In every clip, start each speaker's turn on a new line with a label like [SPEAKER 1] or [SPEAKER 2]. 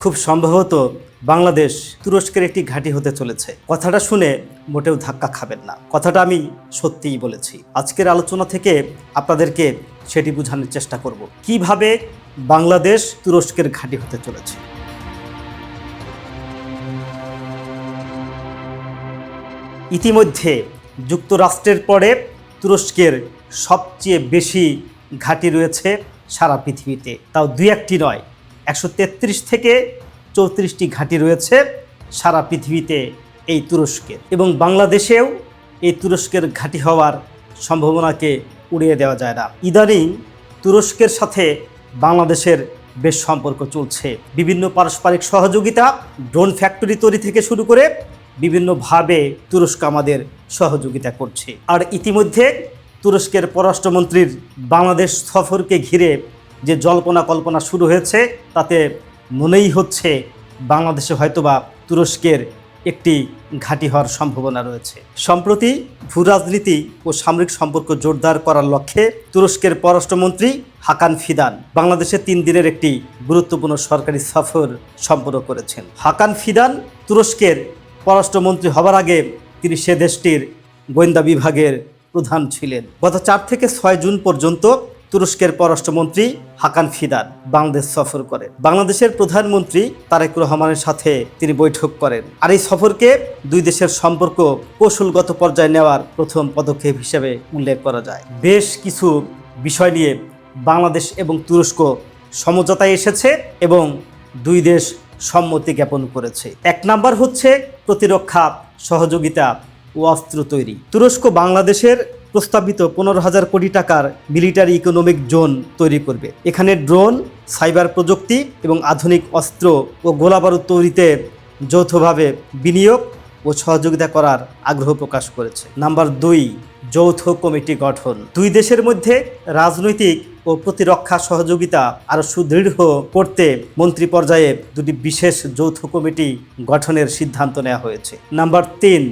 [SPEAKER 1] খুব সম্ভবত বাংলাদেশ তুরস্কের একটি ঘাঁটি হতে চলেছে। কথাটা শুনে মোটেও ধাক্কা খাবেন না, কথাটা আমি সত্যিই বলেছি। আজকের আলোচনা থেকে আপনাদেরকে সেটি বোঝানোর চেষ্টা করব কিভাবে বাংলাদেশ তুরস্কের ঘাঁটি হতে চলেছে। ইতিমধ্যে যুক্তরাষ্ট্রের পরে তুরস্কের সবচেয়ে বেশি ঘাঁটি রয়েছে সারা পৃথিবীতে, তাও দুই একটি নয়, 133 থেকে 34টি ঘাঁটি রয়েছে সারা পৃথিবীতে এই তুরস্কের, এবং বাংলাদেশেও এই তুরস্কের ঘাঁটি হওয়ার সম্ভাবনাকে উড়িয়ে দেওয়া যায় না। ইদানিং তুরস্কের সাথে বাংলাদেশের বেশ সম্পর্ক চলছে, বিভিন্ন পারস্পরিক সহযোগিতা, ড্রোন ফ্যাক্টরি তৈরি থেকে শুরু করে বিভিন্নভাবে তুরস্ক আমাদের সহযোগিতা করছে। আর ইতিমধ্যে তুরস্কের পররাষ্ট্রমন্ত্রীর বাংলাদেশ সফরকে ঘিরে যে জল্পনা কল্পনা শুরু হয়েছে, তাতে মনেই হচ্ছে বাংলাদেশে হয়তোবা তুরস্কের একটি ঘাঁটি হওয়ার সম্ভাবনা রয়েছে। সম্প্রতি ভূরাজনীতি ও সামরিক সম্পর্ক জোরদার করার লক্ষ্যে তুরস্কের পররাষ্ট্রমন্ত্রী হাকান ফিদান বাংলাদেশে 3 দিনের একটি গুরুত্বপূর্ণ সরকারি সফর সম্পন্ন করেছেন। হাকান ফিদান তুরস্কের পররাষ্ট্রমন্ত্রী হবার আগে তিনি সে দেশটির গোয়েন্দা বিভাগের প্রধান ছিলেন। গত 4 থেকে 6 জুন পর্যন্ত তুরস্কের পররাষ্ট্রমন্ত্রী হাকান ফিদান বাংলাদেশ সফর করেন। বাংলাদেশের প্রধানমন্ত্রী তারেক রহমানের সাথে তিনি বৈঠক করেন। আর এই সফরকে দুই দেশের সম্পর্ক কৌশলগত পর্যায়ে নেওয়ার প্রথম পদক্ষেপ হিসেবে উল্লেখ করা যায়। বেশ কিছু বিষয় নিয়ে বাংলাদেশ এবং তুরস্ক সমঝোতায় এসেছে এবং দুই দেশ সম্মতি জ্ঞাপন করেছে। 1 নাম্বার হচ্ছে প্রতিরক্ষা সহযোগিতা ও অস্ত্র তৈরি। তুরস্ক বাংলাদেশের প্রস্তাবিত 15,000 কোটি টাকার মিলিটারি ইকোনমিক জোন তৈরি করবে। এখানে ড্রোন, সাইবার প্রযুক্তি এবং আধুনিক অস্ত্র ও গোলাবারুদ তৈরিতে যৌথভাবে বিনিয়োগ ও সহযোগিতা করার আগ্রহ প্রকাশ করেছে। নাম্বার 2, যৌথ কমিটি গঠন। দুই দেশের মধ্যে রাজনৈতিক ও প্রতিরক্ষা সহযোগিতা আরও সুদৃঢ় করতে মন্ত্রী পর্যায়ে 2টি বিশেষ যৌথ কমিটি গঠনের সিদ্ধান্ত নেওয়া হয়েছে। নাম্বার 3,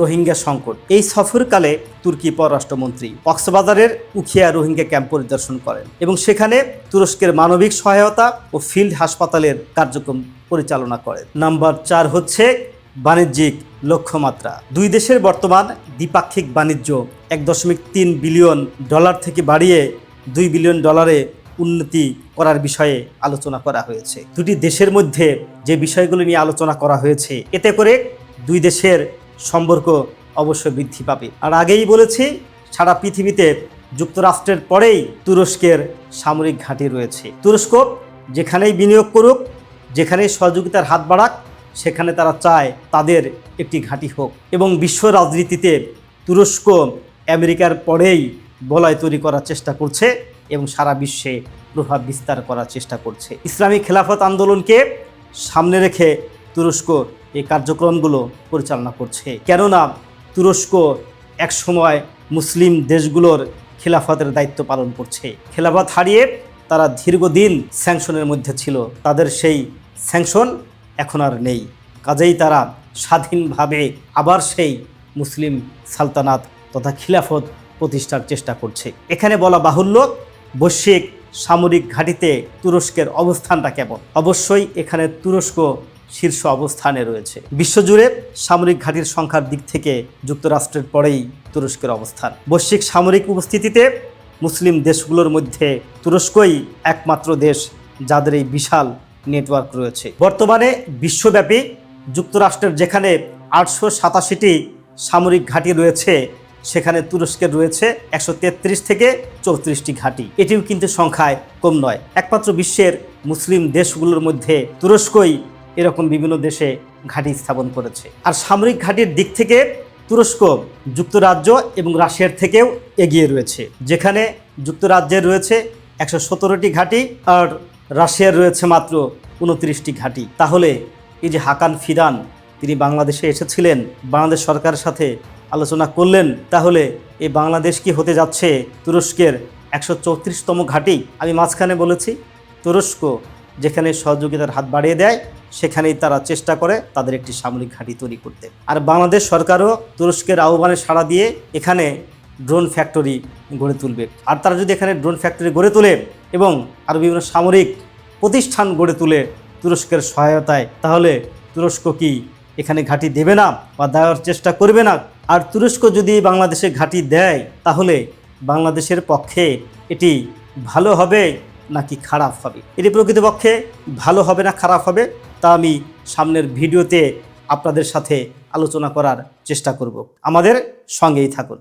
[SPEAKER 1] রোহিঙ্গা সংকট। এই সফরকালে তুর্কি পররাষ্ট্রমন্ত্রী কক্সবাজারের উখিয়া রোহিঙ্গা ক্যাম্প পরিদর্শন করেন এবং সেখানে তুরস্কের মানবিক সহায়তা ও ফিল্ড হাসপাতালের কার্যক্রম পরিচালনা করেন। নাম্বার 4 হচ্ছে বাণিজ্যিক লক্ষ্যমাত্রা। দুই দেশের বর্তমান দ্বিপাক্ষিক বাণিজ্য $1.3 বিলিয়ন থেকে বাড়িয়ে $2 বিলিয়ন উন্নতি করার বিষয়ে আলোচনা করা হয়েছে। দুটি দেশের মধ্যে যে বিষয়গুলো নিয়ে আলোচনা করা হয়েছে, এতে করে দুই দেশের সম্পর্ক অবশ্যই বৃদ্ধি পাবে। আর আগেই বলেছি, সারা পৃথিবীতে যুক্তরাষ্ট্রের পরেই তুরস্কের সামরিক ঘাঁটি রয়েছে। তুরস্ক যেখানেই বিনিয়োগ করুক, যেখানেই সহযোগিতার হাত বাড়াক, সেখানে তারা চায় তাদের একটি ঘাঁটি হোক। এবং বিশ্ব রাজনীতিতে তুরস্ক আমেরিকার পরেই বলয় তৈরি করার চেষ্টা করছে এবং সারা বিশ্বে প্রভাব বিস্তার করার চেষ্টা করছে। ইসলামী খেলাফত আন্দোলনকে সামনে রেখে তুরস্ক এই কার্যক্রমগুলো পরিচালনা করছে। কেননা তুরস্ক একসময় মুসলিম দেশগুলোর খেলাফতের দায়িত্ব পালন করছে। খেলাফত হারিয়ে তারা দীর্ঘদিন স্যাংশনের মধ্যে ছিল, তাদের সেই স্যাংশন এখন আর নেই। কাজেই তারা স্বাধীনভাবে আবার সেই মুসলিম সালতানাত তথা খিলাফত প্রতিষ্ঠার চেষ্টা করছে। এখানে বলা বাহুল্য, বৈশ্বিক সামরিক ঘাঁটিতে তুরস্কের অবস্থানটা কেমন। অবশ্যই এখানে তুরস্ক শীর্ষ অবস্থানে রয়েছে। বিশ্বজুড়ে সামরিক ঘাঁটির সংখ্যার দিক থেকে যুক্তরাষ্ট্রের পরেই তুরস্কের অবস্থান। বৈশ্বিক সামরিক উপস্থিতিতে মুসলিম দেশগুলোর মধ্যে তুরস্কই একমাত্র দেশ যাদের এই বিশাল নেটওয়ার্ক রয়েছে। বর্তমানে বিশ্বব্যাপী যুক্তরাষ্ট্রের যেখানে 887টি সামরিক ঘাঁটি রয়েছে, সেখানে তুরস্কের রয়েছে 133 থেকে 34টি ঘাঁটি। এটিও কিন্তু সংখ্যায় কম নয়। একমাত্র বিশ্বের মুসলিম দেশগুলোর মধ্যে তুরস্কই এরকম বিভিন্ন দেশে ঘাঁটি স্থাপন করেছে। আর সামরিক ঘাঁটির দিক থেকে তুরস্ক যুক্তরাজ্য এবং রাশিয়ার থেকেও এগিয়ে রয়েছে। যেখানে যুক্তরাজ্যের রয়েছে 117টি ঘাঁটি আর রাশিয়ার রয়েছে মাত্র 29টি ঘাঁটি। তাহলে এই যে হাকান ফিদান তিনি বাংলাদেশে এসেছিলেন, বাংলাদেশ সরকারের সাথে আলোচনা করলেন, তাহলে এই বাংলাদেশ কি হতে যাচ্ছে তুরস্কের 134তম ঘাঁটি? আমি মাঝখানে বলেছি, তুরস্ক যেখানে সহযোগিতার হাত বাড়িয়ে দেয়, সেখানেই তারা চেষ্টা করে তাদের একটি সামরিক ঘাঁটি তৈরি করতে। আর বাংলাদেশ সরকারও তুরস্কের আহ্বানে সাড়া দিয়ে এখানে ড্রোন ফ্যাক্টরি গড়ে তুলবে। আর তারা যদি এখানে ড্রোন ফ্যাক্টরি গড়ে তোলে এবং আরও বিভিন্ন সামরিক প্রতিষ্ঠান গড়ে তুলে, তুরস্কের সহায়তায়, তাহলে তুরস্ক কি এখানে ঘাঁটি দেবে না বা দেওয়ার চেষ্টা করবে না? আর তুরস্ক যদি বাংলাদেশে ঘাঁটি দেয় তাহলে বাংলাদেশের পক্ষে এটি ভালো হবে নাকি খারাপ হবে? এটি প্রকৃতপক্ষে ভালো হবে না খারাপ হবে তা আমি সামনের ভিডিওতে আপনাদের সাথে আলোচনা করার চেষ্টা করব। আমাদের সঙ্গেই থাকুন।